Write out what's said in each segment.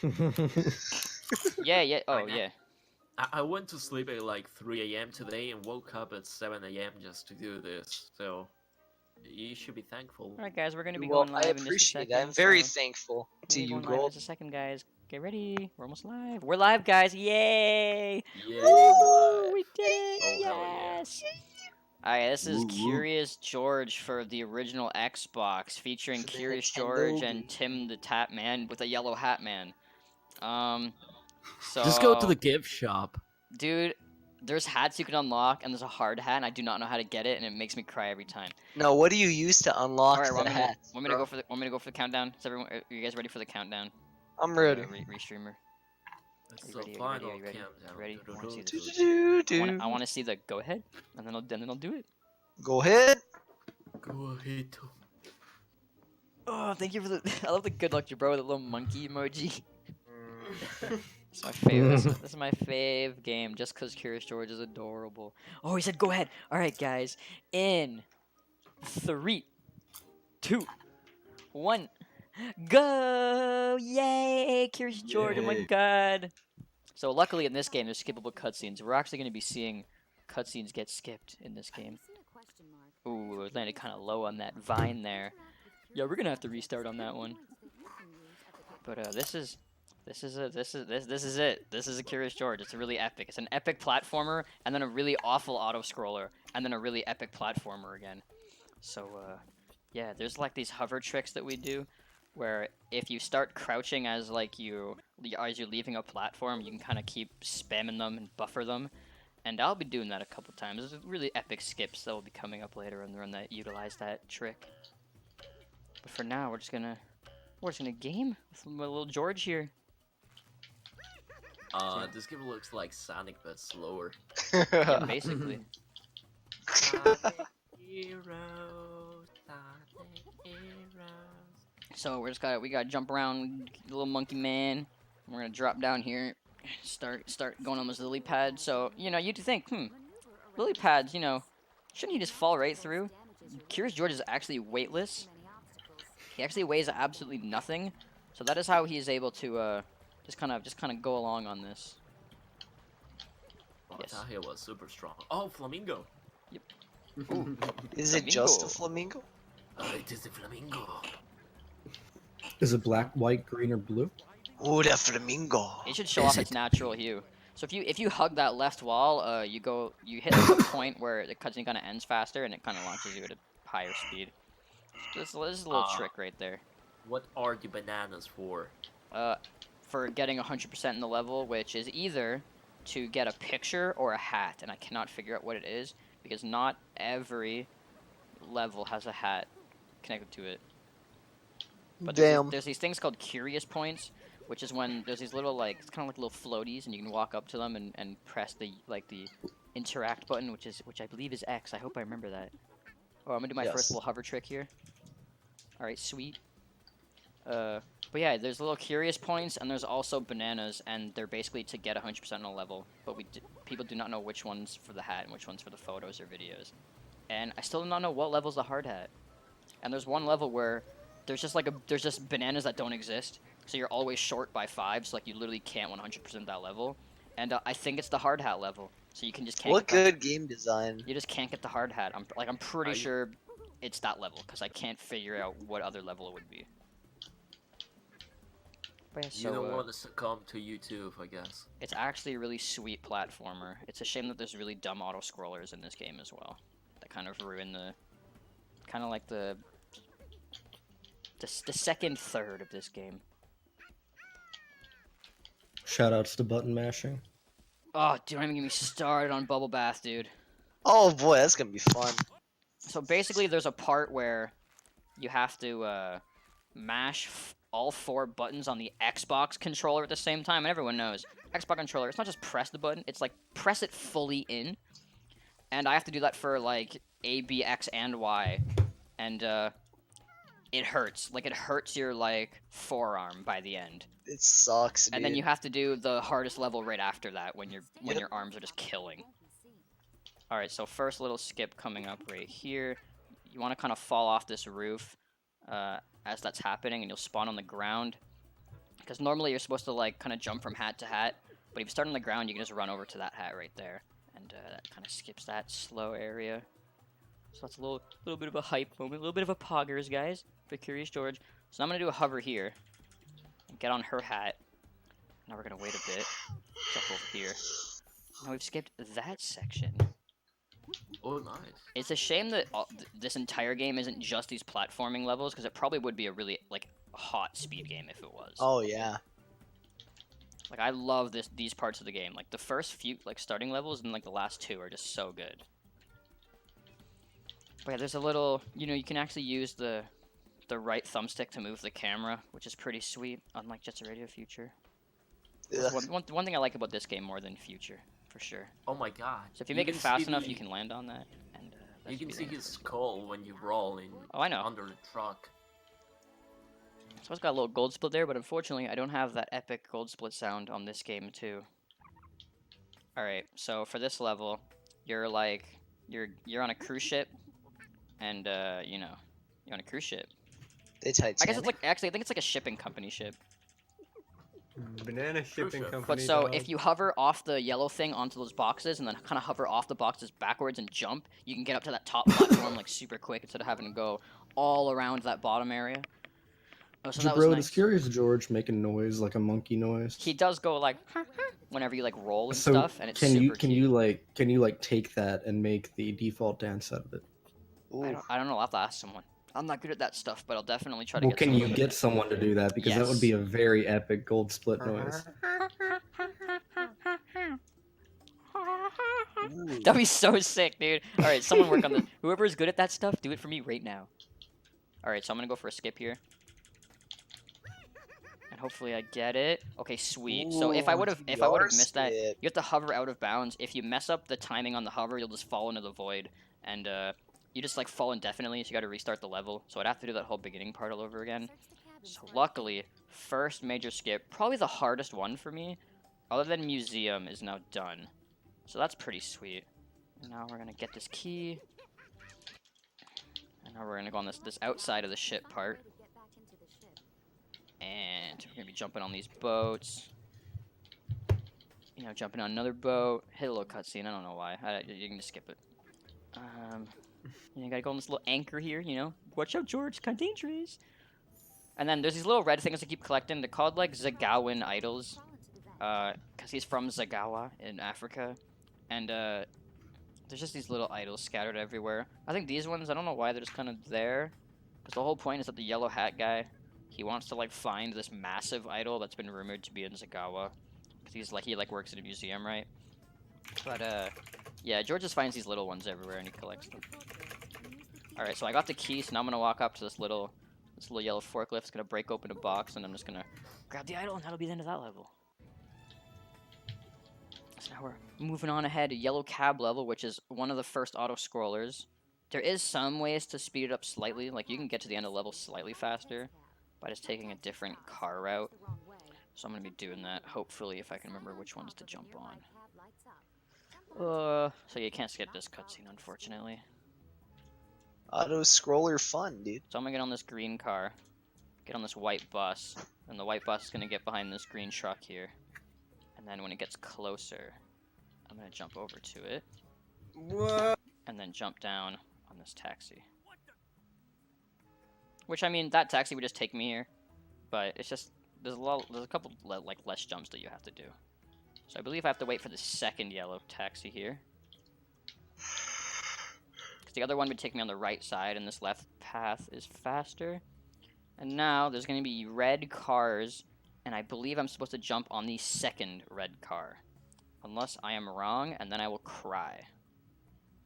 Yeah. Oh, Right now- yeah. I went to sleep at like 3 a.m. today and woke up at 7 a.m. just to do this. So you should be thankful. Alright, guys, we're gonna be Well, going I live in just a appreciate second. that. I'm very so thankful we're to gonna be you, going live in Gold. just a second, guys. Get ready. We're almost live. We're live, guys. Yay! Yay, Woo! live. We did it! Oh, hell yeah. Yes! Alright, this is Woo, woo. Curious George for the original Xbox, featuring For the Curious Nintendo George and game. Tim the Tap Man with a yellow hat man. So Just go to the gift shop. dude, there's hats you can unlock, and there's a hard hat, and I do not know how to get it, and it makes me cry every time. No, what do you use to unlock All right, the hats? want me to go for the countdown? Is everyone? Are you guys ready for the countdown? I'm ready. Restreamer. It's You the ready? Are you final ready? Are you ready? countdown. Ready? I wanna see this. Do-do-do-do. I want to see the go ahead, and then I'll do it. Go ahead. Go ahead. Oh, thank you for the. I love the good luck, Jabro, with the little monkey emoji. Mm. It's my favorite. This is my fave game, just because Curious George is adorable. Oh, he said go ahead. All right, guys. In 3, 2, 1, go! Yay! Curious George. Oh my Yay. god. So luckily in this game, there's skippable cutscenes. We're actually going to be seeing cutscenes get skipped in this game. Ooh, it landed kind of low on that vine there. Yeah, we're gonna have to restart on that one. But this is it. This is a Curious George. It's really epic. It's an epic platformer, and then a really awful auto scroller, and then a really epic platformer again. So yeah, there's like these hover tricks that we do, where if you start crouching as you're leaving a platform, you can kind of keep spamming them and buffer them. And I'll be doing that a couple times. There's really epic skips that will be coming up later in the run that utilize that trick. But for now, we're just gonna game with my little George here. This game looks like Sonic but slower. Yeah, basically. Heroes, Sonic heroes. So we gotta jump around, little monkey man. We're gonna drop down here, start going on those lily pads. So you'd think, lily pads, shouldn't he just fall right through? Curious George is actually weightless. He actually weighs absolutely nothing, so that is how he is able to just kind of go along on this. Oh, Yes. that hill was super strong. Oh, flamingo. Ooh, Is it just a Flamingo. flamingo? It is a flamingo. Is it black, white, green, or blue? Oh, the flamingo. it should show Is off its it? natural hue. So if you hug that left wall, you hit like a point where the cutscene kind of ends faster, and it kind of launches you at a higher speed. This is a little trick right there. What are the bananas for? For getting 100% in the level, which is either to get a picture or a hat, and I cannot figure out what it is because not every level has a hat connected to it. But Damn. there's these things called curious points, which is when there's these little it's kind of like little floaties, and you can walk up to them and press the interact button, which I believe is X. I hope I remember that. Oh, I'm gonna do my first Yes. little hover trick here. All right, sweet. But yeah, there's little curious points, and there's also bananas, and they're basically to get 100% on a level. But people do not know which one's for the hat and which one's for the photos or videos. And I still do not know what level's the hard hat. And there's one level where there's just bananas that don't exist, so you're always short by 5. So you literally can't 100% that level. And I think it's the hard hat level, so you can just can't. What get good game design. You just can't get the hard hat. I'm pretty Are you- sure it's that level because I can't figure out what other level it would be. But yeah, You don't so want to succumb to YouTube, I guess. it's actually a really sweet platformer. It's a shame that there's really dumb auto scrollers in this game as well. That kind of ruin the second third of this game. Shoutouts to button mashing. Oh, dude, don't even get me started on Bubble Bath, dude. Oh boy, that's gonna be fun. So basically, there's a part where you have to mash all 4 buttons on the Xbox controller at the same time, and everyone knows Xbox controller. It's not just press the button; it's like press it fully in, and I have to do that for A, B, X, and Y, and it hurts. It hurts your forearm by the end. It sucks, dude. And then you have to do the hardest level right after that when your arms are just killing. All right, so first little skip coming up right here. You want to kind of fall off this roof as that's happening, and you'll spawn on the ground. Because normally you're supposed to like kind of jump from hat to hat, but if you start on the ground, you can just run over to that hat right there, and that kind of skips that slow area. So that's a little bit of a hype moment, a little bit of a poggers, guys, for Curious George. So I'm gonna do a hover here, and get on her hat. Now we're gonna wait a bit, jump over here. Now we've skipped that section. Oh, nice. It's a shame that this entire game isn't just these platforming levels, because it probably would be a really like hot speed game if it was. Oh yeah. Like I love these parts of the game. Like the first few like starting levels and like the last two are just so good. But yeah, there's a little, you can actually use the right thumbstick to move the camera, which is pretty sweet, unlike Jet Set Radio Future. One thing I like about this game more than Future, for sure. Oh my god. So if you make it fast enough, you can land on that. And you can see his skull when you roll in. Oh, I know. Under the truck. So it's got a little gold split there, but unfortunately, I don't have that epic gold split sound on this game too. All right, so for this level, you're on a cruise ship, and you're on a cruise ship. They Titanic. I guess it's like I think it's like a shipping company ship. Banana shipping company. But so dog. if you hover off the yellow thing onto those boxes and then kind of hover off the boxes backwards and jump, you can get up to that top platform like super quick instead of having to go all around that bottom area. Oh, so that was Jabro, nice. does Curious George make a noise like a monkey noise? He does go like whenever you like roll and So stuff, and it's can super you cute. can you like take that and make the default dance out of it? Ooh. I don't know. I'll have to ask someone. I'm not good at that stuff, but I'll definitely try to Well, get can someone you to do get it. someone to do that? Because that would Yes. be a very epic gold split noise. Ooh. That'd be so sick, dude. All right, someone work on this. Whoever's good at that stuff, do it for me right now. All right, so I'm gonna go for a skip here, and hopefully I get it. Okay, sweet. So if I would have missed that, skip. you have to hover out of bounds. If you mess up the timing on the hover, you'll just fall into the void, and you just like fall indefinitely. So you got to restart the level. So I'd have to do that whole beginning part all over again. So luckily, first major skip, probably the hardest one for me, other than museum, is now done. So that's pretty sweet. And now we're gonna get this key. And now we're gonna go on this outside of the ship part. And we're gonna be jumping on these boats. Jumping on another boat. Hit a little cutscene, I don't know why. You can just skip it. You gotta go on this little anchor here, Watch out, George, it's kinda dangerous. And then there's these little red things I keep collecting. They're called like Zagawan idols. Because he's from Zagawa in Africa. And there's just these little idols scattered everywhere. I think these ones, I don't know why they're just kind of there. Because the whole point is that the yellow hat guy, he wants to like find this massive idol that's been rumored to be in Zagawa. Because he works in a museum, right? But yeah, George just finds these little ones everywhere and he collects them. Alright, so I got the key, so now I'm gonna walk up to this little yellow forklift. It's gonna break open a box, and I'm just gonna grab the idol, and that'll be the end of that level. So now we're moving on ahead to yellow cab level, which is one of the first auto scrollers. There is some ways to speed it up slightly, like you can get to the end of the level slightly faster by just taking a different car route. So I'm gonna be doing that, hopefully, if I can remember which ones to jump on. So you can't skip this cutscene, unfortunately. Auto scroller fun, dude. So I'm gonna get on this green car, get on this white bus, and the white bus is gonna get behind this green truck here. And then when it gets closer, I'm gonna jump over to it. What? And then jump down on this taxi. Which, I mean, that taxi would just take me here, but it's just there's a couple like less jumps that you have to do. So I believe I have to wait for the second yellow taxi here. Because the other one would take me on the right side, and this left path is faster. And now there's going to be red cars, and I believe I'm supposed to jump on the second red car. Unless I am wrong, and then I will cry.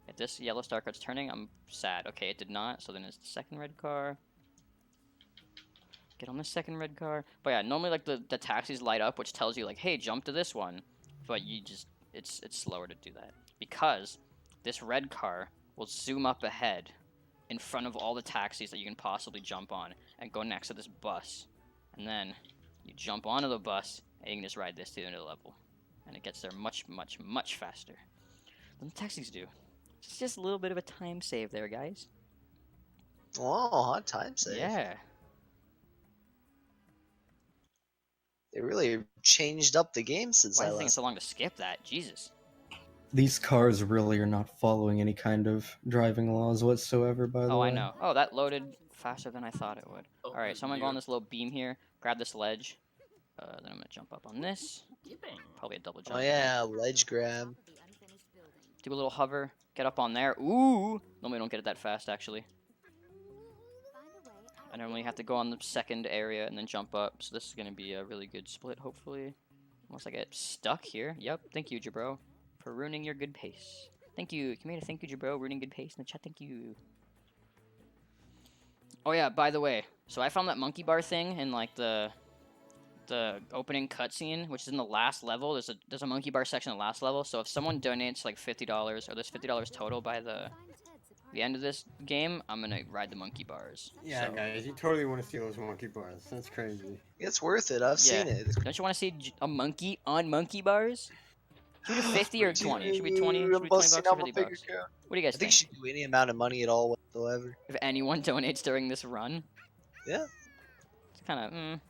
If this yellow star starts turning, I'm sad. Okay, it did not, so then it's the second red car. Get on the second red car. But yeah, normally like the taxis light up, which tells you like, hey, jump to this one. But you just, it's slower to do that. Because this red car will zoom up ahead in front of all the taxis that you can possibly jump on and go next to this bus. And then you jump onto the bus and you can just ride this to the end of the level. And it gets there much, much, much faster than the taxis do. It's just a little bit of a time save there, guys. Oh, hot time save. Yeah. They really changed up the game since Why I is it taking last. so long to skip that? Jesus. These cars really are not following any kind of driving laws whatsoever, by the Oh, way. I know. Oh, that loaded faster than I thought it would. Oh, Alright, so I'm gonna go on dear. this little beam here, grab this ledge. Then I'm gonna jump up on this. Probably a double jump. Oh yeah, ledge grab. Do a little hover, get up on there. Ooh! Normally don't get it that fast, actually. I normally have to go on the second area and then jump up, so this is gonna be a really good split, hopefully. Unless I get stuck here. Yep, thank you, Jabro, for ruining your good pace. Thank you, Kameda, thank you, Jabro, ruining good pace in the chat, thank you. Oh yeah, by the way, so I found that monkey bar thing in like the opening cutscene, which is in the last level. There's a monkey bar section in the last level. So if someone donates like $50, or there's $50 total by the end of this game, I'm gonna ride the monkey bars. Yeah, so, guys, you totally want to see those monkey bars. That's crazy. It's worth it. I've yeah. seen it. Don't you want to see a monkey on monkey bars? Should we do 50 or 20? Should we 20? Should I'm we 20 busting bucks or out my 50 finger bucks? count. What do you guys I think think? you should do any amount of money at all whatsoever. If anyone donates during this run, Yeah. it's kind of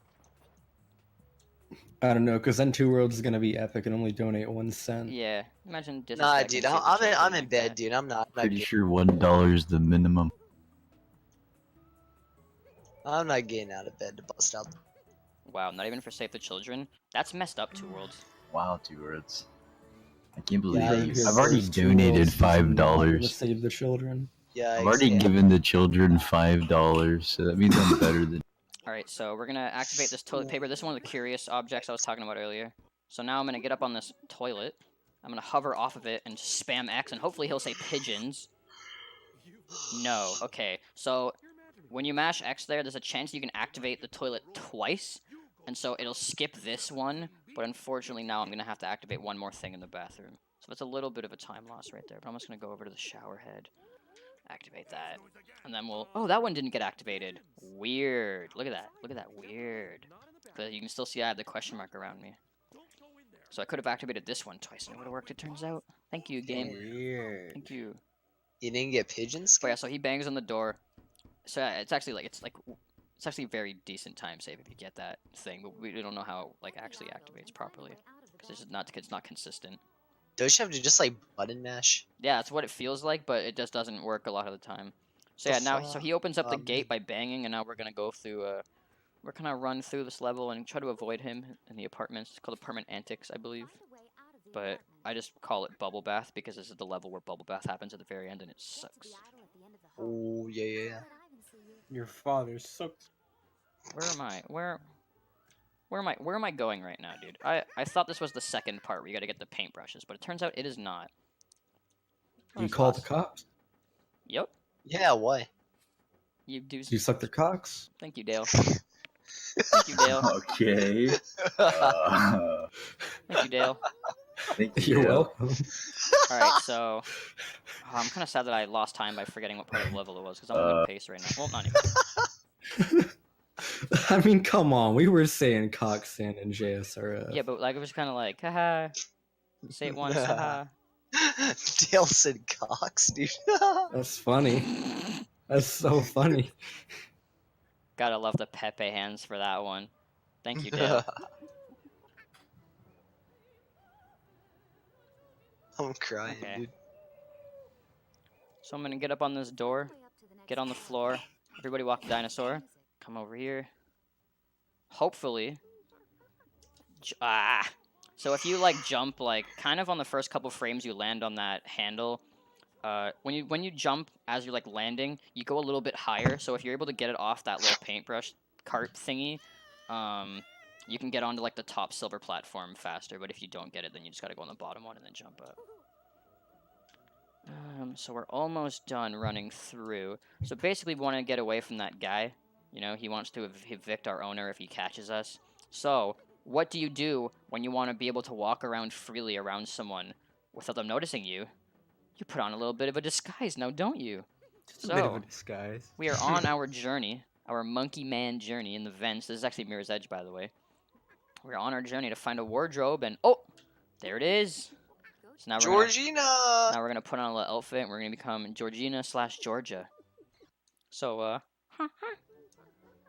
I don't know, because then Two Worlds is gonna be epic and only donate 1 cent. yeah. Imagine Nah, disrespecting dude, Save the I'm Children in like bed, that. dude. I'm not Pretty getting, sure $1 is the minimum. I'm not getting out of bed to bust out. Wow, not even for Save the Children. That's messed up, Two Worlds. Wow, 2 words. I can't believe Yeah, it. you I've already First Two donated Worlds is not gonna $5. Save the children. Yeah, I've already exactly. given the children $5, so that means I'm better than. Alright, so we're gonna activate this toilet paper. This is one of the curious objects I was talking about earlier. So now I'm gonna get up on this toilet. I'm gonna hover off of it and spam X, and hopefully he'll say pigeons. No. Okay, so when you mash X there's a chance you can activate the toilet twice, and so it'll skip this one, but unfortunately now I'm gonna have to activate one more thing in the bathroom. So it's a little bit of a time loss right there, but I'm just gonna go over to the shower head. Activate that, and then we'll. Oh, that one didn't get activated. Weird. Look at that. Look at that. Weird. But you can still see I have the question mark around me. So I could have activated this one twice, and it would have worked. It turns out. Thank you, game. Weird. Thank you. You didn't get pigeons? But yeah, so he bangs on the door. So yeah, it's actually it's actually a very decent time save if you get that thing, but we don't know how it actually activates properly because it's not consistent. Don't you have to just like button mash? Yeah, that's what it feels like, but it just doesn't work a lot of the time. So The yeah, now so he opens up the fuck? gate by banging, and now we're gonna go through. We're gonna run through this level and try to avoid him in the apartments. It's called Apartment Antics, I believe. But I just call it Bubble Bath because this is the level where Bubble Bath happens at the very end, and it sucks. Oh yeah. Your father sucks. Where am I? Where am I going right now, dude? I thought this was the second part where you gotta get the paintbrushes, but it turns out it is not. You call the cops? Yep. Yeah, why? You do. You suck their cocks? Thank you, Dale. Thank you, Dale. Okay. Thank you, Dale. Thank you. You're welcome. Alright, so... Oh, I'm kind of sad that I lost time by forgetting what part of the level it was, because I'm on good pace right now. Well, not anymore. I mean, come on. We were saying Coxsand and JSRF. Yeah, but it was kind of like, haha. Say it once, haha. Dale said cocks, dude. That's funny. That's so funny. Gotta love the Pepe hands for that one. Thank you, Dale. I'm crying, Okay. dude. So I'm gonna get up on this door, get on the floor. Everybody walk the dinosaur. Come over here. Hopefully. So if you jump kind of on the first couple frames, you land on that handle. When you jump as you're landing, you go a little bit higher. So if you're able to get it off that little paintbrush cart thingy, you can get onto the top silver platform faster. But if you don't get it, then you just gotta go on the bottom one and then jump up. So we're almost done running through. So basically we want to get away from that guy. You know, he wants to evict our owner if he catches us. So, what do you do when you want to be able to walk around freely around someone without them noticing you? You put on a little bit of a disguise now, don't you? Just a bit of a disguise. We are on our journey, our monkey man journey in the vents. This is actually Mirror's Edge, by the way. We're on our journey to find a wardrobe, and oh, there it is. So now Georgina! Now we're gonna put on a little outfit, and we're gonna become Georgina/Georgia. So,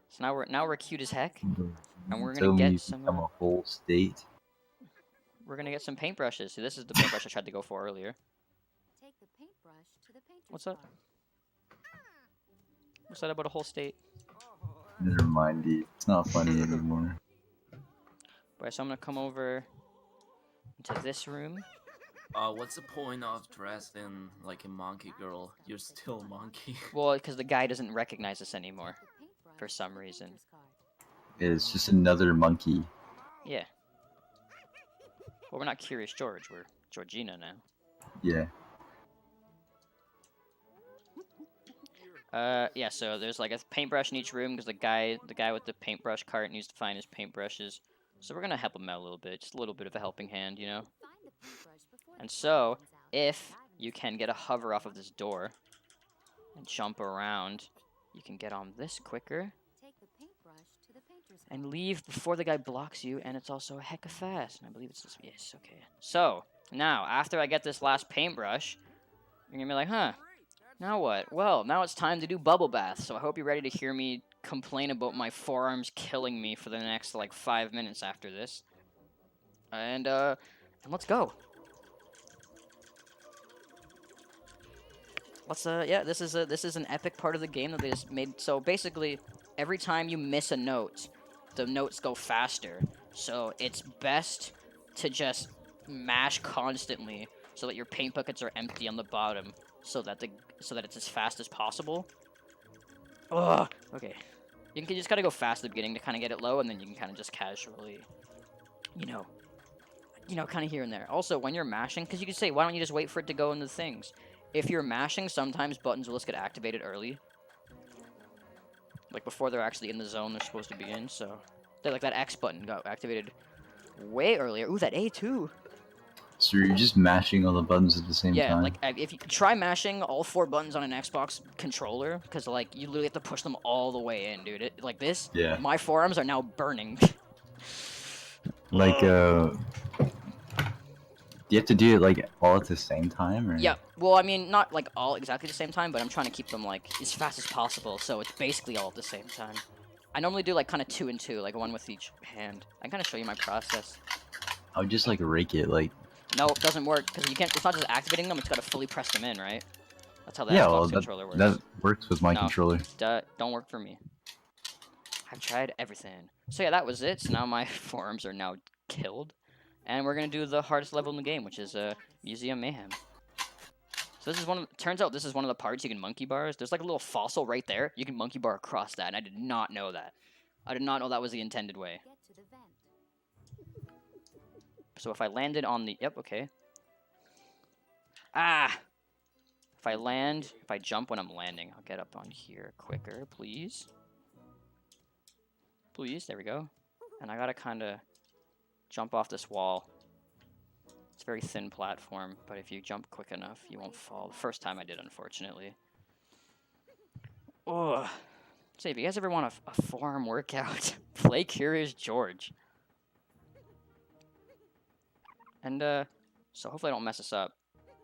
So now we're cute as heck, and we're Tell gonna me get you some. become a whole state. We're gonna get some paintbrushes. See, this is the paintbrush I tried to go for earlier. What's up? What's that about a whole state? Never mind, dude. It's not funny anymore. Alright, so I'm gonna come over into this room. What's the point of dressing like a monkey girl? You're still a monkey. Well, because the guy doesn't recognize us anymore, for some reason. It's just another monkey. Yeah. Well, we're not Curious George. We're Georgina now. Yeah. Yeah. So there's like a paintbrush in each room because the guy with the paintbrush cart needs to find his paintbrushes. So we're gonna help him out a little bit, just a little bit of a helping hand, you know. And so, if you can get a hover off of this door and jump around, you can get on this quicker and leave before the guy blocks you, and it's also a hecka fast. And I believe it's this. Yes, okay. So, now, after I get this last paintbrush, you're gonna be like, huh, now what? Well, now it's time to do bubble bath, so I hope you're ready to hear me complain about my forearms killing me for the next, like, 5 minutes after this. And let's go. Yeah, this is an epic part of the game that they just made. So basically, every time you miss a note, the notes go faster. So it's best to just mash constantly so that your paint buckets are empty on the bottom, so that it's as fast as possible. Ugh. Okay. You just gotta go fast at the beginning to kind of get it low, and then you can kind of just casually, you know, kind of here and there. Also, when you're mashing, because you can say, why don't you just wait for it to go into things? If you're mashing, sometimes buttons will just get activated early. Like, before they're actually in the zone they're supposed to be in, so... Like, that X button got activated way earlier. Ooh, that A, too! So you're just mashing all the buttons at the same time? Yeah, like, if you try mashing all 4 buttons on an Xbox controller, because, like, you literally have to push them all the way in, dude. Like this, Yeah. my forearms are now burning. Like, do you have to do it, like, all at the same time, or? Yeah, well, I mean, not, like, all exactly the same time, but I'm trying to keep them, like, as fast as possible, so it's basically all at the same time. I normally do, like, kind of 2 and 2, like, 1 with each hand. I can kind of show you my process. I would just, like, rake it, like... No, it doesn't work, because you can't, it's not just activating them, it's gotta fully press them in, right? That's how the Yeah, Xbox well, controller works. that works with my controller. Don't work for me. I've tried everything. So yeah, that was it, so now my forearms are now killed. And we're gonna do the hardest level in the game, which is Museum Mayhem. So this is turns out this is one of the parts you can monkey bars. There's like a little fossil right there. You can monkey bar across that, and I did not know that. I did not know that was the intended way. So if I landed on the... Yep, okay. Ah! If I jump when I'm landing, I'll get up on here quicker, please. Please, there we go. And I gotta kind of jump off this wall. It's a very thin platform, but if you jump quick enough, you won't fall. The first time I did, unfortunately. Ugh. Say, if you guys ever want a forearm workout, play Curious George. And, so hopefully I don't mess this up.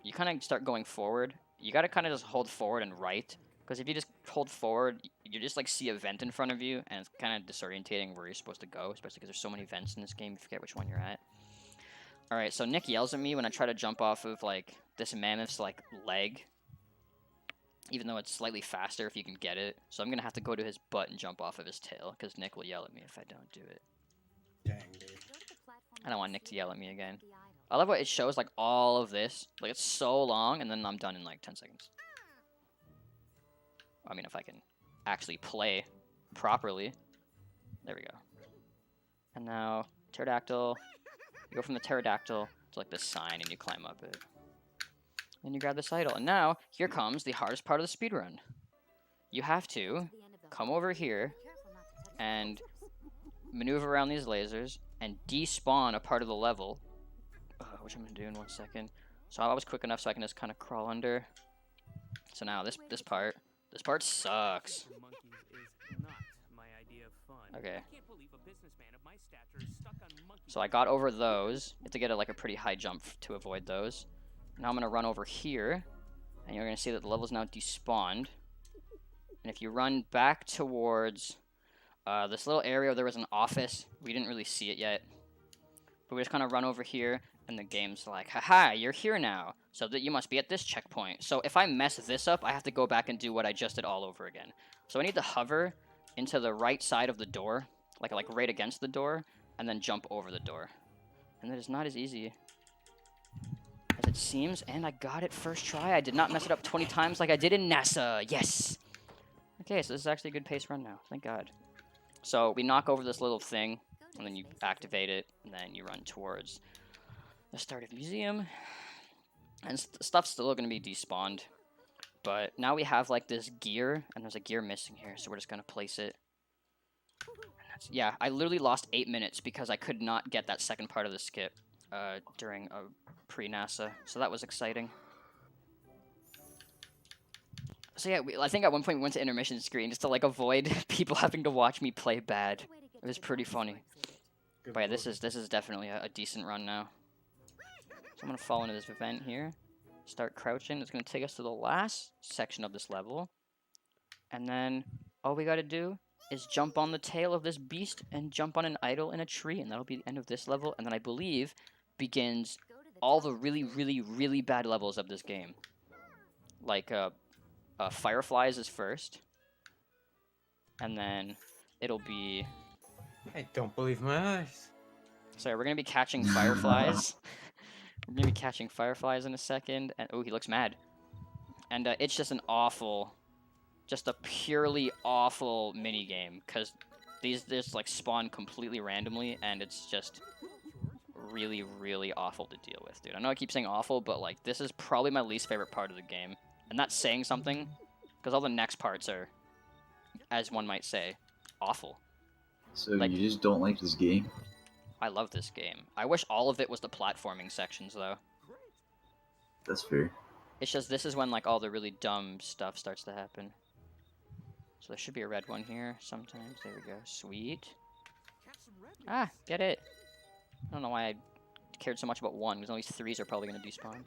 You kind of start going forward. You gotta kind of just hold forward and right. Because if you just hold forward, you just, like, see a vent in front of you, and it's kind of disorientating where you're supposed to go, especially because there's so many vents in this game, you forget which one you're at. Alright, so Nick yells at me when I try to jump off of, like, this mammoth's, like, leg. Even though it's slightly faster if you can get it. So I'm gonna have to go to his butt and jump off of his tail, because Nick will yell at me if I don't do it. Dang, dude. I don't want Nick to yell at me again. I love what it shows, like, all of this. Like, it's so long, and then I'm done in, like, 10 seconds. I mean, if I can actually play properly. There we go. And now, pterodactyl. You go from the pterodactyl to, like, this sign, and you climb up it. And you grab this idol. And now, here comes the hardest part of the speedrun. You have to come over here and maneuver around these lasers and despawn a part of the level. Which I'm going to do in 1 second. So I was quick enough so I can just kind of crawl under. So now, this part sucks. Okay. So I got over those. You have to get a pretty high jump to avoid those. Now I'm going to run over here. And you're going to see that the level's now despawned. And if you run back towards This little area where there was an office, we didn't really see it yet. But we just kind of run over here, and the game's like, haha, you're here now, so that you must be at this checkpoint. So if I mess this up, I have to go back and do what I just did all over again. So I need to hover into the right side of the door, like right against the door, and then jump over the door. And that is not as easy as it seems, and I got it first try. I did not mess it up 20 times like I did in NASA. Yes! Okay, so this is actually a good pace run now. Thank God. So we knock over this little thing, and then you activate it, and then you run towards the start of the museum. And stuff's still going to be despawned. But now we have, like, this gear, and there's a gear missing here, so we're just going to place it. Yeah, I literally lost 8 minutes because I could not get that second part of the skip during a pre-NASA, so that was exciting. So yeah, I think at one point we went to intermission screen just to like avoid people having to watch me play bad. It was pretty funny. But yeah, this is definitely a decent run now. So I'm gonna fall into this event here, start crouching. It's gonna take us to the last section of this level, and then all we gotta do is jump on the tail of this beast and jump on an idol in a tree, and that'll be the end of this level. And then I believe begins all the really, really, really bad levels of this game. Like Fireflies is first, and then it'll be... I don't believe my eyes. Sorry, we're gonna be catching fireflies. We're gonna be catching fireflies in a second, and oh, he looks mad. And it's just an awful, just a purely awful mini game because these just like spawn completely randomly, and it's just really, really awful to deal with, dude. I know I keep saying awful, but like this is probably my least favorite part of the game. And that's saying something, because all the next parts are, as one might say, awful. So Like- you just don't like this game? I love this game. I wish all of it was the platforming sections, though. That's fair. It's just this is when like all the really dumb stuff starts to happen. So there should be a red one here sometimes. There we go. Sweet. Ah, get it. I don't know why I cared so much about one, because all these threes are probably going to despawn.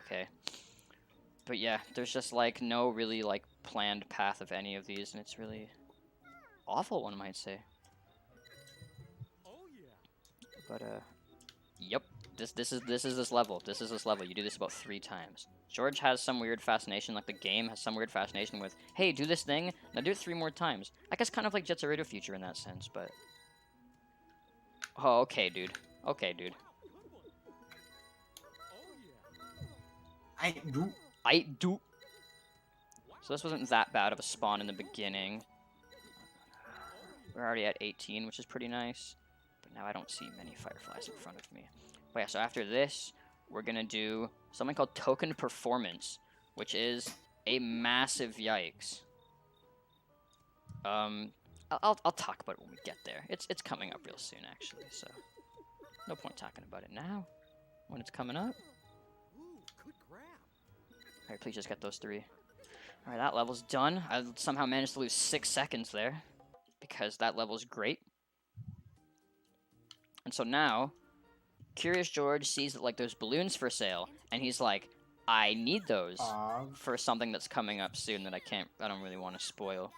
Okay. But yeah, there's just like no really like planned path of any of these, and it's really awful, one might say. But yep, this is this level. This is this level. You do this about 3 times. George has some weird fascination, like the game has some weird fascination with, hey, do this thing, now do it 3 more times. I guess kind of like Jet Set Radio Future in that sense, but oh, okay, dude. Okay, dude. I do. So this wasn't that bad of a spawn in the beginning. We're already at 18, which is pretty nice. But now I don't see many fireflies in front of me. But yeah, so after this, we're going to do something called Token Performance, which is a massive yikes. I'll talk about it when we get there. It's coming up real soon, actually, so no point talking about it now when it's coming up. Alright, please just get those 3. Alright, that level's done. I somehow managed to lose 6 seconds there, because that level's great. And so now, Curious George sees that like there's balloons for sale, and he's like, I need those for something that's coming up soon that I don't really want to spoil.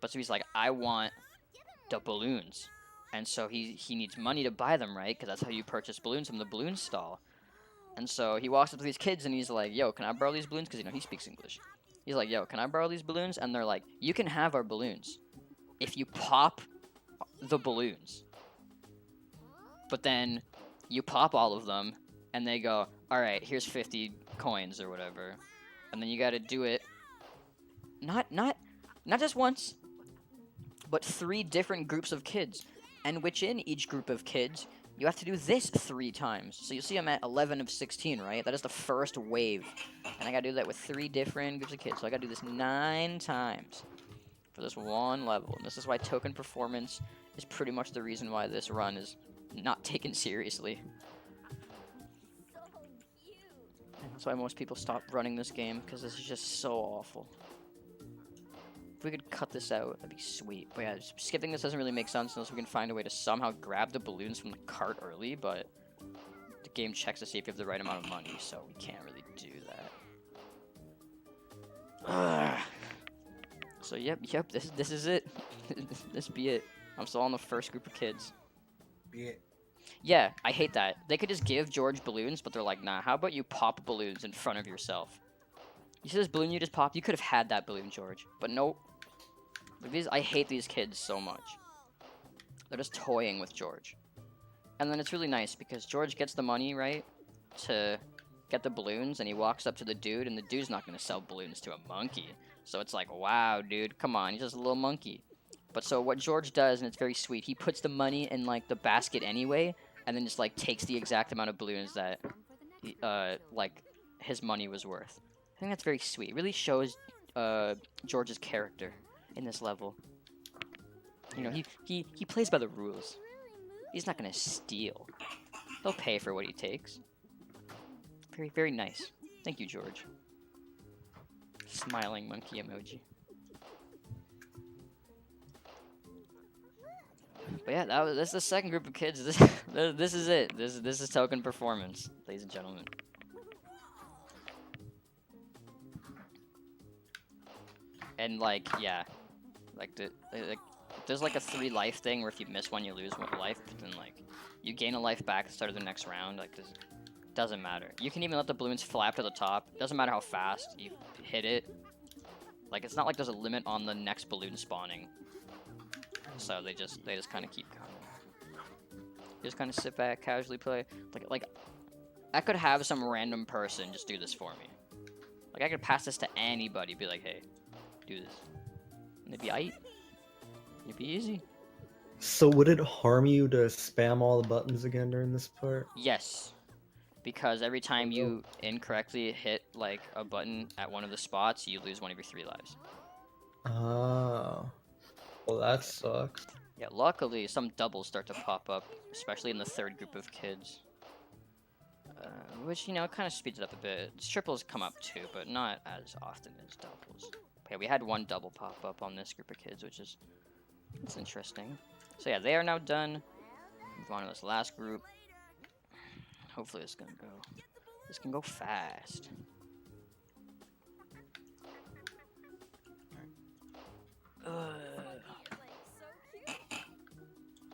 But so he's like, I want the balloons. And so he needs money to buy them, right? Because that's how you purchase balloons from the balloon stall. And so he walks up to these kids and he's like, yo, can I borrow these balloons? Because, you know, he speaks English. He's like, yo, can I borrow these balloons? And they're like, you can have our balloons if you pop the balloons. But then you pop all of them and they go, all right, here's 50 coins or whatever. And then you got to do it not just once, but 3 different groups of kids. And within each group of kids, you have to do this 3 times. So you see I'm at 11 of 16, right? That is the first wave. And I gotta do that with 3 different groups of kids. So I gotta do this 9 times for this one level. And this is why Token Performance is pretty much the reason why this run is not taken seriously. And that's why most people stop running this game, because this is just so awful. If we could cut this out, that'd be sweet. But yeah, skipping this doesn't really make sense unless we can find a way to somehow grab the balloons from the cart early, but the game checks to see if you have the right amount of money, so we can't really do that. Ugh. So yep, this is it. This be it. I'm still on the first group of kids. Yeah. Yeah, I hate that. They could just give George balloons, but they're like, nah, how about you pop balloons in front of yourself? You see this balloon you just popped? You could have had that balloon, George. But nope. Like I hate these kids so much. They're just toying with George. And then it's really nice because George gets the money, right, to get the balloons, and he walks up to the dude, and the dude's not going to sell balloons to a monkey. So it's like, wow, dude, come on, he's just a little monkey. But so what George does, and it's very sweet, he puts the money in, like, the basket anyway, and then just, like, takes the exact amount of balloons that, like, his money was worth. I think that's very sweet. It really shows George's character in this level. You know, he plays by the rules. He's not gonna steal. He'll pay for what he takes. Very, very nice. Thank you, George. Smiling monkey emoji. But yeah, that's the second group of kids. This is it. This is token performance, ladies and gentlemen. And like, yeah, like there's like a 3 life thing where if you miss one, you lose 1 life. But then like, you gain a life back at the start of the next round. Like, doesn't matter. You can even let the balloons fly up to the top. Doesn't matter how fast you hit it. Like, it's not like there's a limit on the next balloon spawning. So they just kind of keep coming. Just kind of sit back, casually play. Like I could have some random person just do this for me. Like I could pass this to anybody, be like, hey, do this, and it'd be aight. It'd be easy. So would it harm you to spam all the buttons again during this part? Yes, because every time you incorrectly hit like a button at one of the spots, you lose 1 of your 3 lives. Oh. Well, that sucks. Yeah, luckily some doubles start to pop up, especially in the 3rd group of kids. Which, you know, kind of speeds it up a bit. Triples come up too, but not as often as doubles. Okay, we had 1 double pop up on this group of kids, which is it's interesting. So yeah, they are now done. Move on to this last group. Hopefully this can go fast.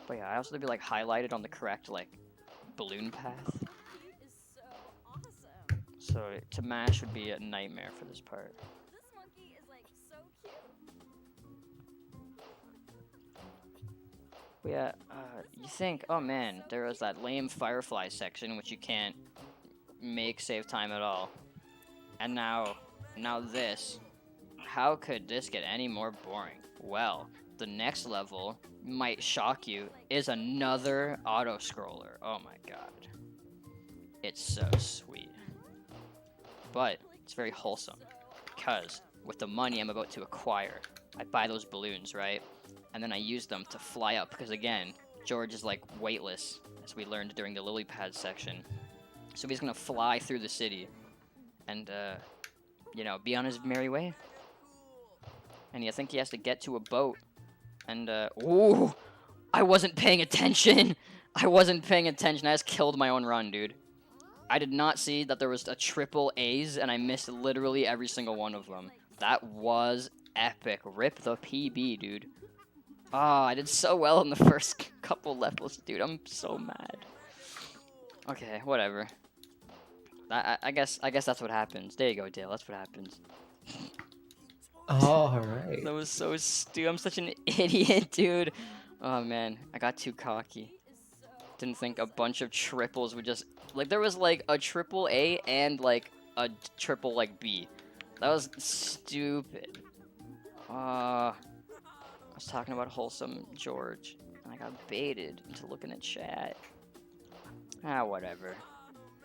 But yeah, I also have to be like highlighted on the correct like balloon path. So to mash would be a nightmare for this part. But yeah, you think, oh man, there was that lame Firefly section which you can't make save time at all. And now this. How could this get any more boring? Well, the next level might shock you is another auto-scroller. Oh my god. It's so sweet. But it's very wholesome because with the money I'm about to acquire, I buy those balloons, right? And then I use them to fly up because again, George is like weightless, as we learned during the lily pad section. So he's gonna fly through the city and you know, be on his merry way. And I think he has to get to a boat. And ooh, I wasn't paying attention. I wasn't paying attention. I just killed my own run, dude. I did not see that there was a triple A's, and I missed literally every single one of them. That was epic. Rip the PB, dude. Ah, I did so well in the first couple levels, dude. I'm so mad. Okay, whatever. I guess that's what happens. There you go, Dale. That's what happens. All right. That was so stupid. I'm such an idiot, dude. Oh man, I got too cocky. Didn't think a bunch of triples would just like there was like a triple A and like a triple like B. That was stupid. I was talking about wholesome George, and I got baited into looking at chat. Ah, whatever.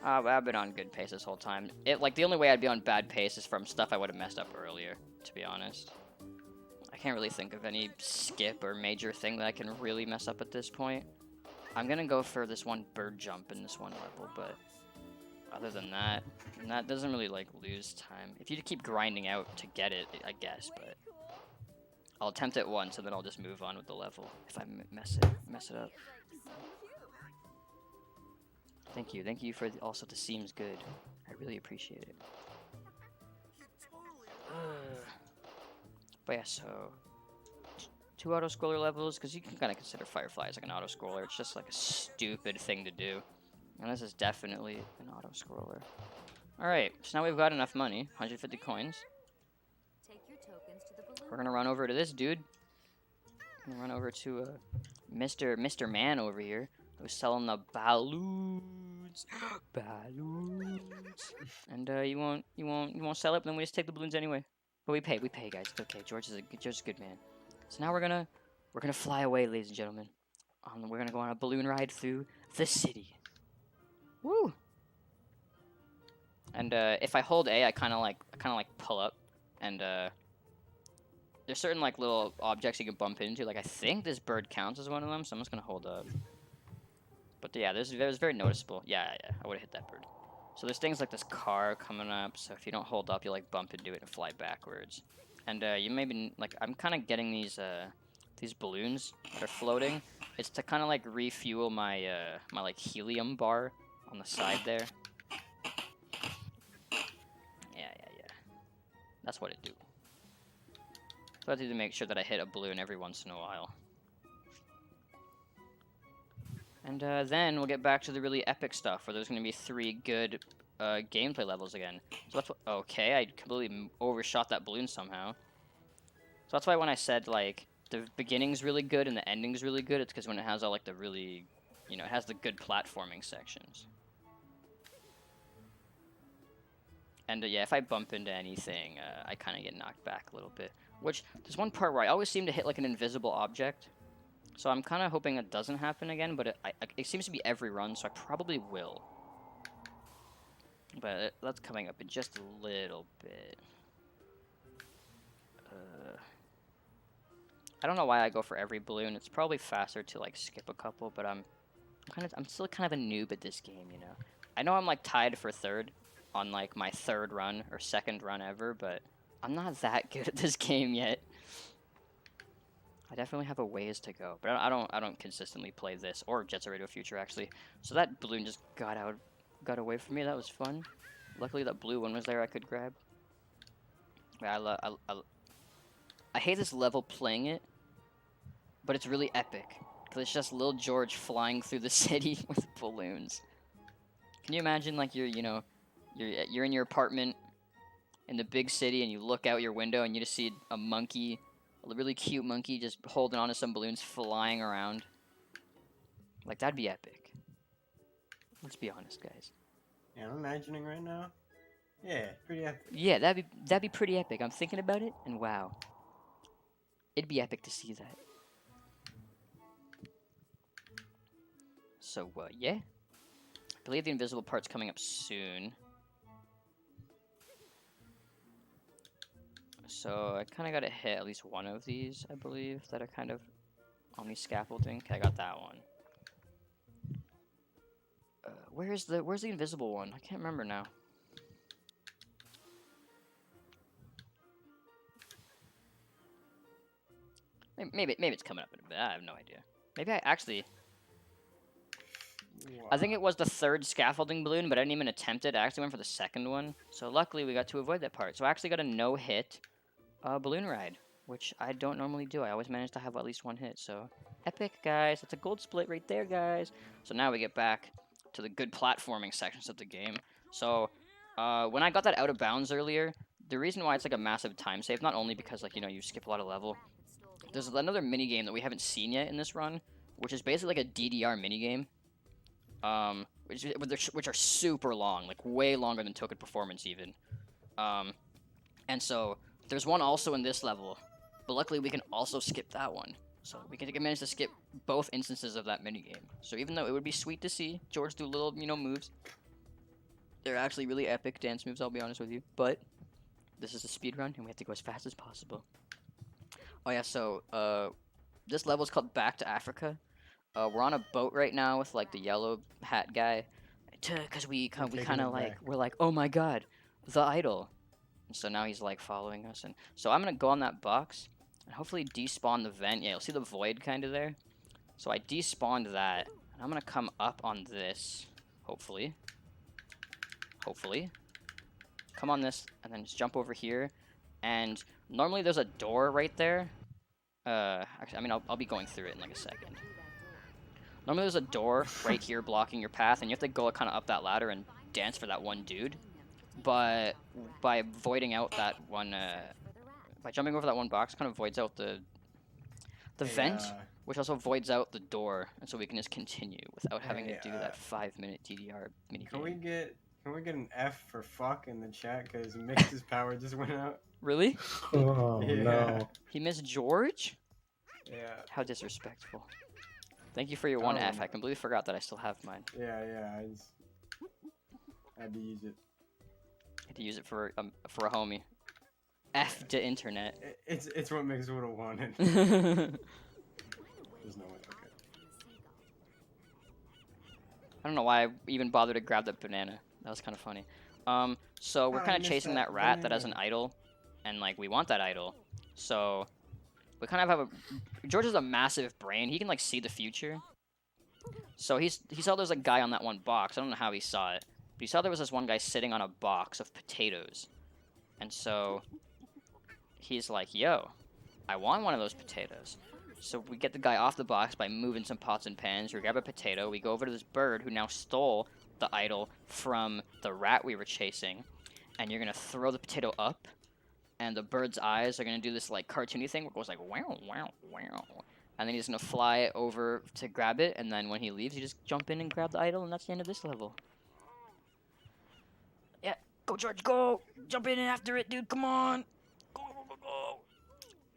I've been on good pace this whole time. Like the only way I'd be on bad pace is from stuff I would have messed up earlier, to be honest. I can't really think of any skip or major thing that I can really mess up at this point. I'm gonna go for this one bird jump in this one level, but other than that, that doesn't really like lose time. If you keep grinding out to get it, I guess, but I'll attempt it once and then I'll just move on with the level if I mess it up. Thank you for also the seems good. I really appreciate it. But yeah, so 2 auto scroller levels, because you can kind of consider Firefly as like an auto scroller. It's just like a stupid thing to do, and this is definitely an auto scroller. All right, so now we've got enough money, 150 coins. We're gonna run over to this dude. We're gonna run over to Mr. Man over here who's selling the balloons. Balloons. And you won't sell it, then we just take the balloons anyway. But we pay, guys. It's okay. George is a good man. So now we're gonna fly away, ladies and gentlemen. We're gonna go on a balloon ride through the city. Woo! And if I hold A, I kind of like pull up, and there's certain like little objects you can bump into. Like I think this bird counts as one of them, so I'm just gonna hold up. But yeah, there's very noticeable. Yeah, I would have hit that bird. So there's things like this car coming up. So if you don't hold up, you like bump into it and fly backwards. And you maybe like I'm kind of getting these balloons that are floating. It's to kind of like refuel my my like helium bar on the side there. Yeah. That's what it do. So I have to make sure that I hit a balloon every once in a while. And then we'll get back to the really epic stuff, where there's going to be 3 good gameplay levels again. So that's what. Okay, I completely overshot that balloon somehow. So that's why when I said like the beginning's really good and the ending's really good, it's because when it has all like the really, it has the good platforming sections. And yeah, if I bump into anything, I kind of get knocked back a little bit. Which, there's one part where I always seem to hit like an invisible object. So I'm kind of hoping it doesn't happen again, but it seems to be every run, so I probably will. But that's coming up in just a little bit. I don't know why I go for every balloon. It's probably faster to like skip a couple, but I'm still kind of a noob at this game, I know I'm like tied for 3rd on like my 3rd run or 2nd run ever, but I'm not that good at this game yet. I definitely have a ways to go, but I don't consistently play this or Jet Set Radio Future actually. So that balloon just got away from me. That was fun. Luckily that blue one was there I could grab. Yeah, I hate this level playing it, but it's really epic because it's just Lil George flying through the city with balloons. Can you imagine like you're in your apartment in the big city and you look out your window and you just see a monkey, a really cute monkey just holding on to some balloons flying around. Like, that'd be epic. Let's be honest, guys. Yeah, I'm imagining right now. Yeah, pretty epic. Yeah, that'd be pretty epic. I'm thinking about it, and wow. It'd be epic to see that. So, yeah. I believe the invisible part's coming up soon. So I kind of got to hit at least one of these, I believe, that are kind of on the scaffolding. Okay, I got that one. Where's the invisible one? I can't remember now. Maybe it's coming up in a bit. I have no idea. Maybe I actually. Wow. I think it was the 3rd scaffolding balloon, but I didn't even attempt it. I actually went for the 2nd one. So luckily we got to avoid that part. So I actually got a no-hit balloon ride, which I don't normally do. I always manage to have at least 1 hit. So epic, guys. That's a gold split right there, guys. So now we get back to the good platforming sections of the game. So when I got that out of bounds earlier, the reason why it's like a massive time save, not only because like you skip a lot of level. There's another mini game that we haven't seen yet in this run, which is basically like a DDR mini game. Which are super long, like way longer than Token Performance even. And so there's one also in this level, but luckily we can also skip that one. So we can manage to skip both instances of that minigame. So even though it would be sweet to see George do little, moves, they're actually really epic dance moves, I'll be honest with you. But this is a speed run, and we have to go as fast as possible. Oh yeah, so this level is called Back to Africa. We're on a boat right now with like the yellow hat guy, because we kind of like we're like, oh my god, the idol. And so now he's like following us, and so I'm gonna go on that box and hopefully despawn the vent. Yeah, you'll see the void kind of there. So I despawned that, and I'm gonna come up on this, hopefully. Come on this, and then just jump over here, And normally there's a door right there. Actually, I mean, I'll be going through it in like a second. Normally there's a door right here blocking your path, and you have to go kind of up that ladder and dance for that one dude. But by voiding out that one, by jumping over that one box, kind of voids out the vent, which also voids out the door, and so we can just continue without having to do that 5-minute DDR minigame. Can we get an F for fuck in the chat? Because Mix's power just went out. Really? Oh Yeah. no. He missed George? Yeah. How disrespectful. Thank you for your one Oh, F. no. I completely forgot that I still have mine. Yeah. I had to use it. I had to use it for a homie. F to internet. It's what Mix would have wanted. I There's no way. Okay. don't know why I even bothered to grab that banana. That was kind of funny. So we're Oh, I kind of missed chasing that that rat that has an banana. idol, and like we want that idol. So we kind of have a. George has a massive brain. He can like see the future. So he saw there's a guy on that one box. I don't know how he saw it, but he saw there was this one guy sitting on a box of potatoes, and so he's like, "Yo, I want one of those potatoes." So we get the guy off the box by moving some pots and pans. We grab a potato. We go over to this bird who now stole the idol from the rat we were chasing, and you're gonna throw the potato up, and the bird's eyes are gonna do this like cartoony thing where it goes like wow wow wow, and then he's gonna fly over to grab it, and then when he leaves, you just jump in and grab the idol, and that's the end of this level. Yeah, go George, go! Jump in and after it, dude. Come on! Go go go go!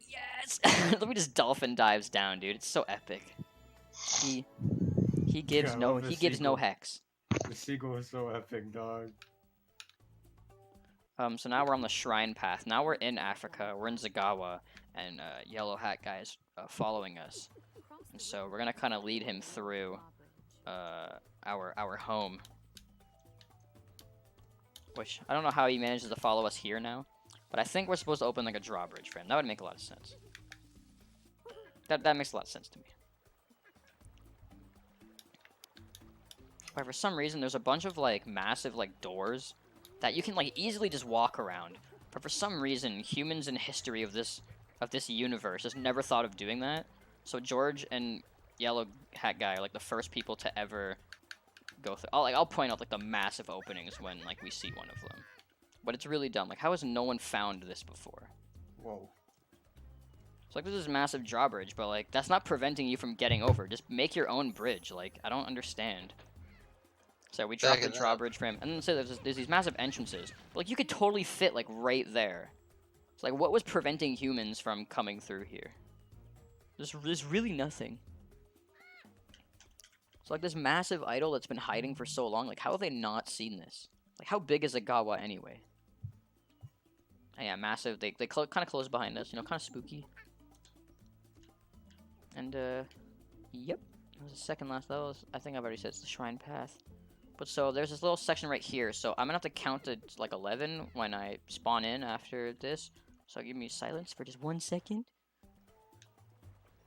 Yes! Let me just dolphin dives down, dude. It's so epic. He gives I no love the he gives no sequel. hex. The sequel is so epic, dog. So now we're on the shrine path. Now we're in Africa. We're in Zagawa, and Yellow Hat guy is following us. And so we're gonna kind of lead him through our home. Which I don't know how he manages to follow us here now, but I think we're supposed to open like a drawbridge for him. That would make a lot of sense. That makes a lot of sense to me. But for some reason, there's a bunch of like massive like doors that you can like easily just walk around. But for some reason, humans in history of this universe just never thought of doing that. So George and Yellow Hat guy are like the first people to ever go through. I'll point out like the massive openings when like we see one of them. But it's really dumb. Like how has no one found this before? Whoa. So like there's this massive drawbridge, but like that's not preventing you from getting over. Just make your own bridge. Like I don't understand. So we dropped the Back it up. drawbridge for him, and then so there's these massive entrances. But, like you could totally fit like right there. It's like what was preventing humans from coming through here? There's really nothing. It's like this massive idol that's been hiding for so long. Like how have they not seen this? Like how big is Agawa anyway? Oh, yeah, massive. They kind of close behind us. You know, kind of spooky. And yep. That was the second last level. I think I've already said it's the shrine path. But so there's this little section right here. So I'm gonna have to count to like 11 when I spawn in after this. So give me silence for just 1 second.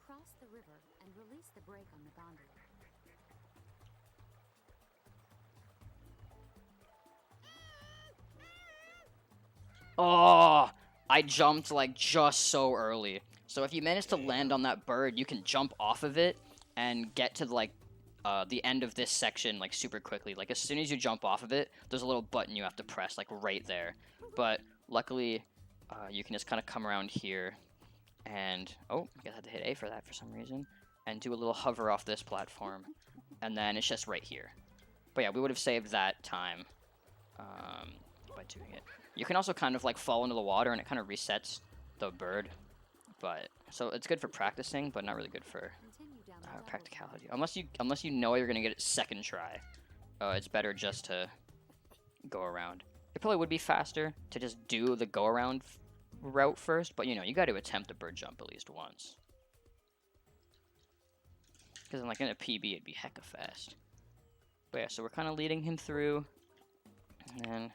Cross the river and release the brake on the gondola. Oh, I jumped like just so early. So if you manage to land on that bird, you can jump off of it and get to like the end of this section like super quickly. Like as soon as you jump off of it, there's a little button you have to press like right there. But luckily, you can just kind of come around here and oh, I guess I had to hit A for that for some reason, and do a little hover off this platform, and then it's just right here. But yeah, we would have saved that time by doing it. You can also kind of like fall into the water and it kind of resets the bird. But so it's good for practicing, but not really good for Continue down the level practicality. Unless you know you're gonna get it second try, it's better just to go around. It probably would be faster to just do the go around route first, but you know you got to attempt the bird jump at least once. Because like in a PB, it'd be hecka fast. But yeah, so we're kind of leading him through, and then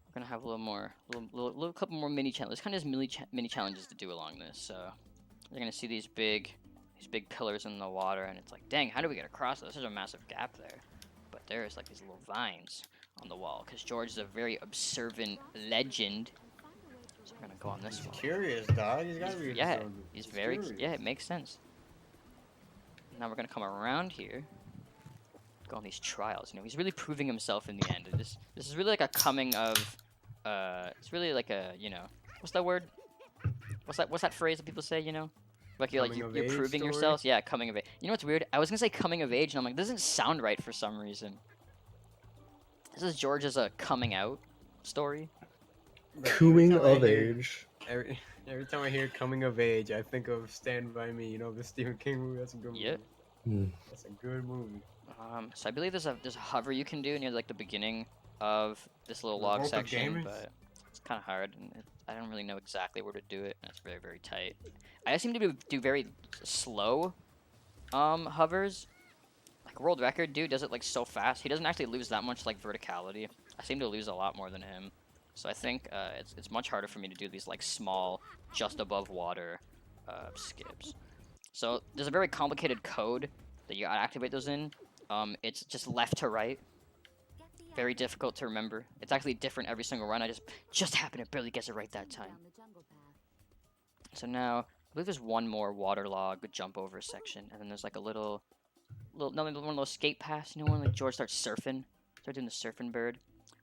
we're gonna have a little couple more mini challenges. There's kind of just mini challenges to do along this. So you're gonna see these big pillars in the water, and it's like, dang, how do we get across this? There's a massive gap there. But there's like these little vines on the wall, because George is a very observant legend. So we're gonna go on this He's one. curious, dog. He's gotta be. Yeah, so- he's very. curious. Yeah, it makes sense. Now we're gonna come around here. Go on these trials. You know, he's really proving himself in the end. And this is really like a coming of. It's really like a, you know, what's that word? What's that phrase that people say? You know, like you're Coming of you're age proving story? yourselves. Yeah, coming of age. You know what's weird? I was gonna say coming of age, and I'm like, this doesn't sound right for some reason. This is George's coming out story. Bro, every Cooing time I of hear- age. Every time I hear coming of age, I think of Stand By Me. You know the Stephen King movie. That's a good Yep. movie. Hmm. That's a good movie. So I believe there's a hover you can do near like the beginning of this little The log Vault of section, Gamers? but it's kind of hard, and I don't really know exactly where to do it. And it's very, very tight. I seem to do very slow hovers. Like world record dude does it like so fast. He doesn't actually lose that much like verticality. I seem to lose a lot more than him. So I think it's much harder for me to do these like small, just above water skips. So there's a very complicated code that you gotta activate those in. It's just left to right. Very difficult to remember. It's actually different every single run. I just happen to barely get it right that time. So now, I believe there's one more waterlog jump over section, and then there's like a little one of those skate paths. You know when like George starts surfing, start doing the surfing bird.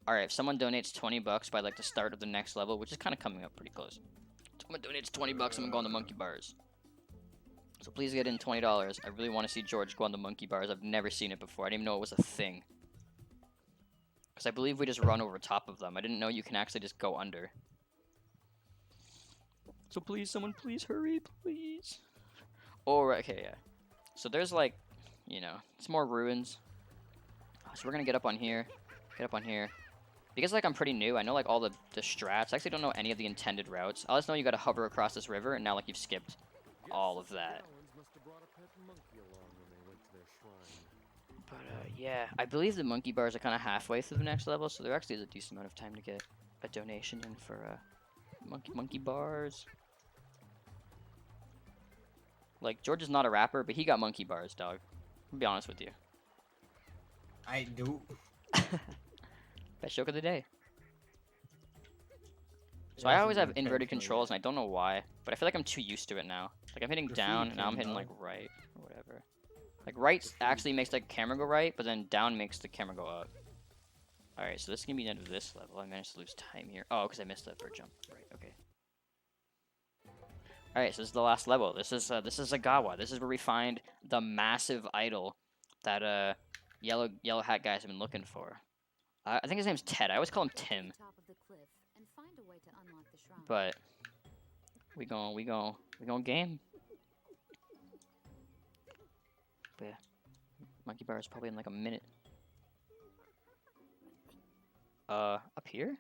All right, if someone donates $20 by like the start of the next level, which is kind of coming up pretty close. Someone donates $20, I'm gonna go on the monkey bars. So please get in $20. I really want to see George go on the monkey bars. I've never seen it before. I didn't even know it was a thing. Because I believe we just run over top of them. I didn't know you can actually just go under. So please, someone please hurry, please. Oh, right, okay, yeah. So there's like, you know, it's more ruins. So we're gonna get up on here. Get up on here. Because like I'm pretty new, I know like all the strats. I actually don't know any of the intended routes. I just know you gotta hover across this river, and now like you've skipped all of that. But yeah, I believe the monkey bars are kind of halfway through the next level, so there actually is a decent amount of time to get a donation in for monkey bars. Like George is not a rapper, but he got monkey bars, dog. I'll be honest with you. I do. Best joke of the day. So Yeah, I that's always a have good inverted catch, controls, and I don't know why, but I feel like I'm too used to it now. Like I'm hitting Graffiti down, and now I'm king, hitting like dog. right or whatever. Like right actually makes the camera go right, but then down makes the camera go up. All right, so this is gonna be the end of this level. I managed to lose time here. Oh, because I missed the bird jump. Right. Okay. All right, so this is the last level. This is Zagawa. This is where we find the massive idol that yellow hat guys have been looking for. I think his name's Ted. I always call him Tim. But we gon' game. But yeah, monkey bar is probably in like a minute. Up here?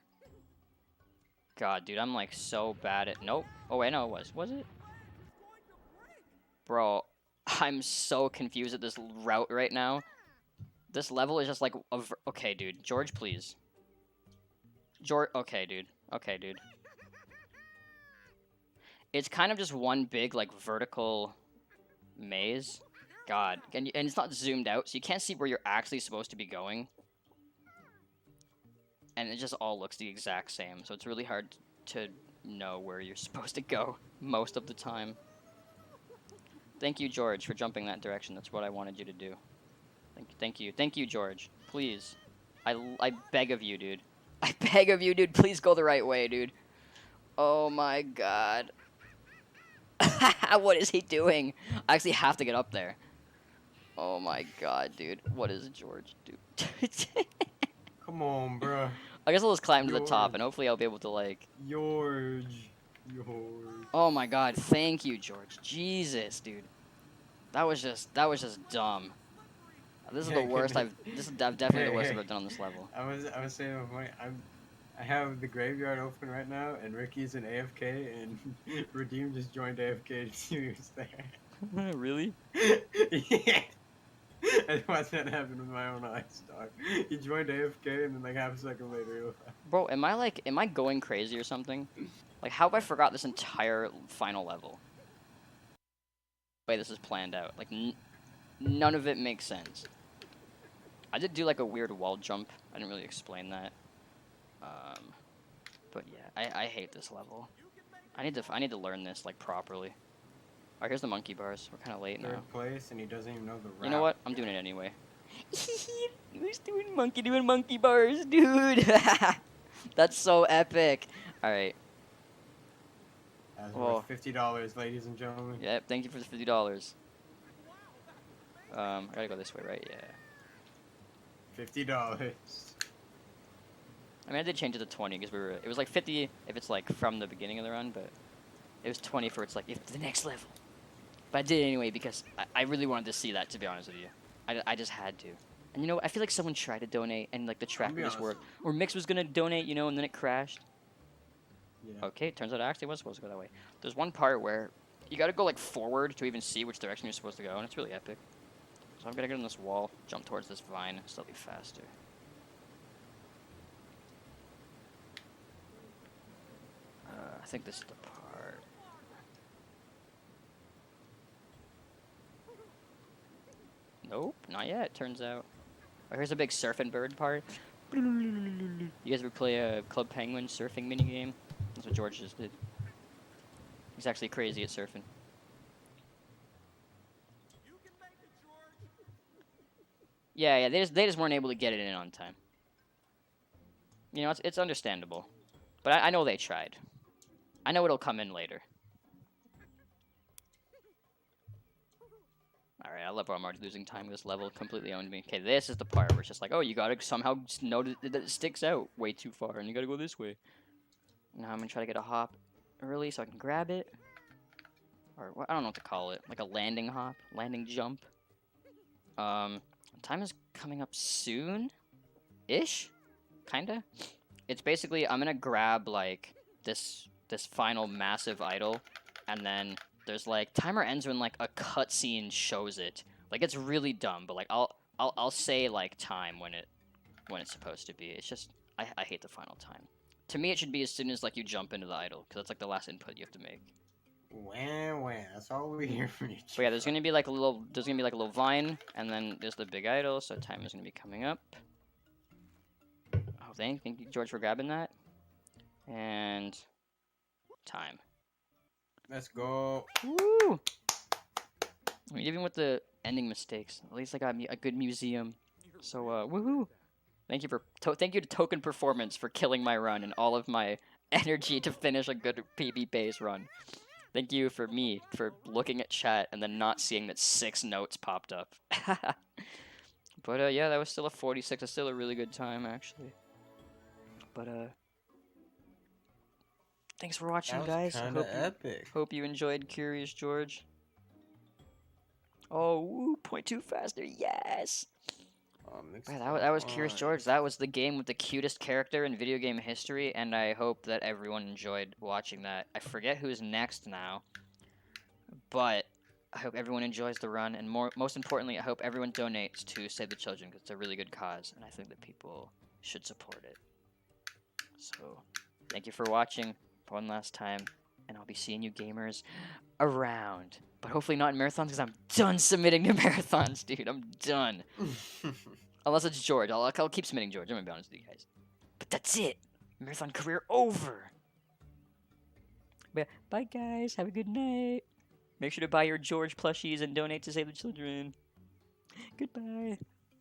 God, dude, I'm like so bad at. Nope. Oh wait, no, it was it? Bro, I'm so confused at this route right now. This level is just like okay, dude. George, please. George, okay, dude. Okay, dude. It's kind of just one big like vertical maze. God, and it's not zoomed out, so you can't see where you're actually supposed to be going. And it just all looks the exact same, so it's really hard to know where you're supposed to go most of the time. Thank you, George, for jumping that direction. That's what I wanted you to do. Thank you, George. Please, I beg of you, dude. I beg of you, dude. Please go the right way, dude. Oh my God. What is he doing? I actually have to get up there. Oh my God, dude. What is George do? Come on, bruh. I guess I'll just climb to the top, George. and hopefully I'll be able to like. George. Oh my God! Thank you, George. Jesus, dude. That was just dumb. This is the Hey, worst can- This is definitely the Hey, worst hey. I've ever done on this level. I was saying before, I have the graveyard open right now, and Ricky's in AFK, and Redeem just joined AFK to see who's there. Really? Yeah. I watched that happen with my own eyes, dog. He joined AFK, and then like half a second later, he left. Bro, am I going crazy or something? Like, how have I forgot this entire final level? The way this is planned out. Like, none of it makes sense. I did do like a weird wall jump. I didn't really explain that. But yeah, I hate this level. I need to learn this like properly. Alright, here's the monkey bars. We're kind of late now. Third place, and he doesn't even know the route. You know what? I'm doing it anyway. Who's doing monkey bars, dude? That's so epic. Alright. That's Whoa. worth $50, ladies and gentlemen. Yep, thank you for the $50. I gotta go this way, right? Yeah. $50. I mean, I did change it to 20 because it was like 50 if it's like from the beginning of the run, but it was 20 for it's like if the next level. But I did it anyway because I really wanted to see that, to be honest with you. I just had to. And you know, I feel like someone tried to donate and like the track be just honest. worked. Or Mix was gonna donate, you know, and then it crashed. Yeah. Okay, it turns out I actually was supposed to go that way. There's one part where you gotta go like forward to even see which direction you're supposed to go, and it's really epic. So I'm gonna get on this wall, jump towards this vine, so it'll be faster. I think this is the part. Nope, not yet, turns out. Oh, here's a big surfing bird part. You guys ever play a Club Penguin surfing minigame? That's what George just did. He's actually crazy at surfing. Yeah, they just weren't able to get it in on time. You know, it's understandable. But I know they tried. I know it'll come in later. Alright, I love how I'm already losing time. This level completely owned me. Okay, this is the part where it's just like, oh, you gotta somehow notice that it sticks out way too far, and you gotta go this way. Now I'm gonna try to get a hop early so I can grab it. Or, I don't know what to call it. Like a landing hop? Landing jump? Time is coming up soon-ish? Kinda? It's basically, I'm gonna grab, like, this final massive idol, and then there's like timer ends when like a cutscene shows it. Like it's really dumb, but like I'll say like time when it's supposed to be. It's just I hate the final time. To me, it should be as soon as like you jump into the idol, because that's like the last input you have to make. Wah. That's all we hear from you. But yeah, there's gonna be like a little vine, and then there's the big idol. So time is gonna be coming up. Oh, thank you, George, for grabbing that. And time. Let's go. Woo! I mean, even with the ending mistakes, at least I got a good museum. So, woohoo! Thank you to Token Performance for killing my run and all of my energy to finish a good PB base run. Thank you for looking at chat and then not seeing that 6 notes popped up. But yeah, that was still a 46. That's still a really good time, actually. But thanks for watching, guys. That was kinda epic. Hope you enjoyed Curious George. Oh, woo, 0.2 faster, yes! Yeah, that was Curious George. That was the game with the cutest character in video game history, and I hope that everyone enjoyed watching that. I forget who's next now, but I hope everyone enjoys the run, and most importantly, I hope everyone donates to Save the Children, because it's a really good cause, and I think that people should support it. So, thank you for watching one last time, and I'll be seeing you gamers around. But hopefully not in marathons, because I'm done submitting to marathons, dude. I'm done. Unless it's George. I'll keep submitting George. I'm going to be honest with you guys. But that's it. Marathon career over. But bye, guys. Have a good night. Make sure to buy your George plushies and donate to Save the Children. Goodbye.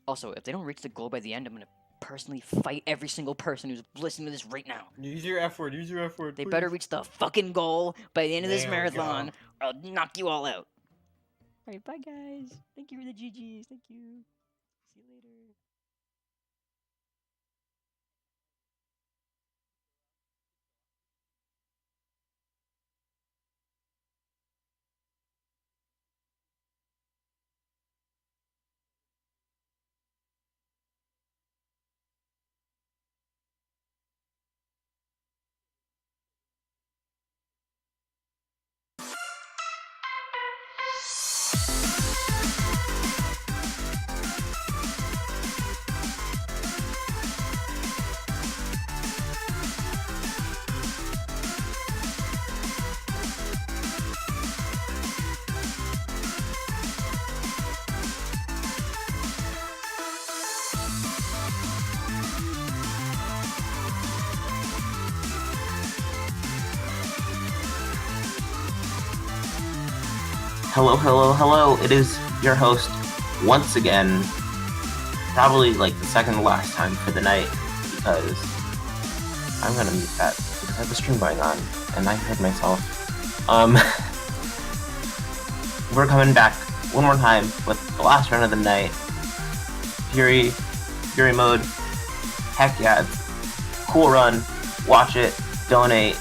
Also, if they don't reach the goal by the end, I'm going to personally fight every single person who's listening to this right now. Use your F word. Use your F word. They please. better reach the fucking goal by the end of this There we marathon, go. or I'll knock you all out. Alright, bye, guys. Thank you for the GGs. Thank you. See you later. Hello, hello, hello. It is your host once again. Probably like the second to last time for the night because I'm gonna mute that because I have a stream going on and I heard myself. We're coming back one more time with the last run of the night. Fury mode. Heck yeah, it's a cool run. Watch it, donate,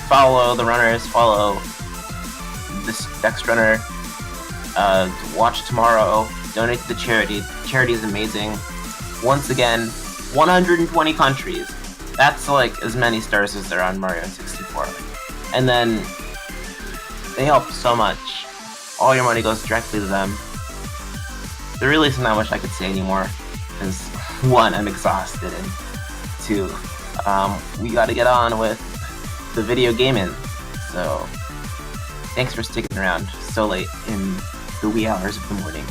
follow the runners, follow this next runner, watch tomorrow, donate to the charity. The charity is amazing. Once again, 120 countries. That's like as many stars as there are on Mario 64. And then they help so much. All your money goes directly to them. There really isn't that much I could say anymore. Because one, I'm exhausted, and two, we gotta get on with the video gaming. So, thanks for sticking around so late in the wee hours of the morning.